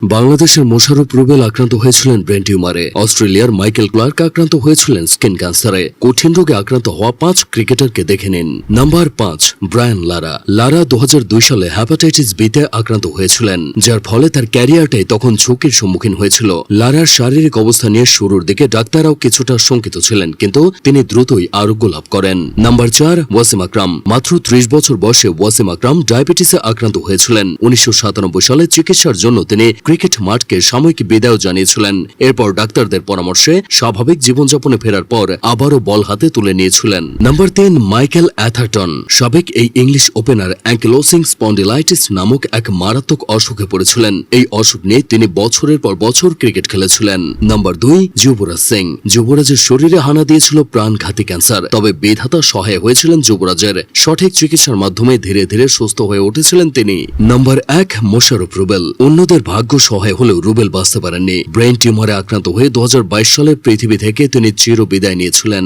বাংলাদেশের মোশাররফ রুবেল আক্রান্ত হয়েছিলেন ব্রেন টিউমারে। অস্ট্রেলিয়ার মাইকেল ক্লার্ক আক্রান্ত হয়েছিলেন স্কিন ক্যান্সারে। কঠিন রোগে আক্রান্ত হওয়া 5 ক্রিকেটারকে দেখে নিন। Number 5, Brian Lara. লারা 2002 সালে হ্যাপাটাইটিস বিতে আক্রান্ত হয়েছিলেন, যার ফলে তার ক্যারিয়ারটাই তখন ঝুঁকির সম্মুখীন হয়েছিল। লারার শারীরিক অবস্থা নিয়ে শুরুর দিকে ডাক্তাররাও কিছুটা শঙ্কিত ছিলেন, কিন্তু তিনি দ্রুতই আরোগ্য লাভ করেন। নাম্বার 4, ওয়াসিম আকরাম। মাত্র 30 বছর বয়সে ওয়াসিম আকরাম ডায়াবেটিসে আক্রান্ত হয়েছিলেন। 1997 সালে চিকিৎসার জন্য তিনি ক্রিকেট মাঠকে সাময়িক বিদায় জানিয়েছিলেন। এরপর ডাক্তারদের পরামর্শে স্বাভাবিক জীবনযাপনে ফেরার পর আবারও বল হাতে তুলে নিয়েছিলেন। Number 3, Michael Atherton. সাবেক এই ইংলিশ ওপেনার অ্যাঙ্কিলোসিং স্পন্ডিলাইটিস নামক এক মারাত্মক অসুখে পড়েছিলেন। এই অসুখ নিয়ে তিনি বছরের পর বছর ক্রিকেট খেলেছিলেন। নাম্বার 2, যুবরাজ সিং। যুবরাজের শরীরে হানা দিয়েছিল প্রাণঘাতী ক্যান্সার, তবে বিধাতা সহায় হয়েছিলেন যুবরাজের। সঠিক চিকিৎসার মাধ্যমে ধীরে ধীরে সুস্থ হয়ে উঠেছিলেন তিনি। নাম্বার 1, মোশাররফ রুবেল। অন্যদের ভাগ্য সহায় হলেও রুবেল বাঁচতে পারেননি। ব্রেন টিউমারে আক্রান্ত হয়ে 2022 সালে পৃথিবী থেকে তিনি চির বিদায় নিয়েছিলেন।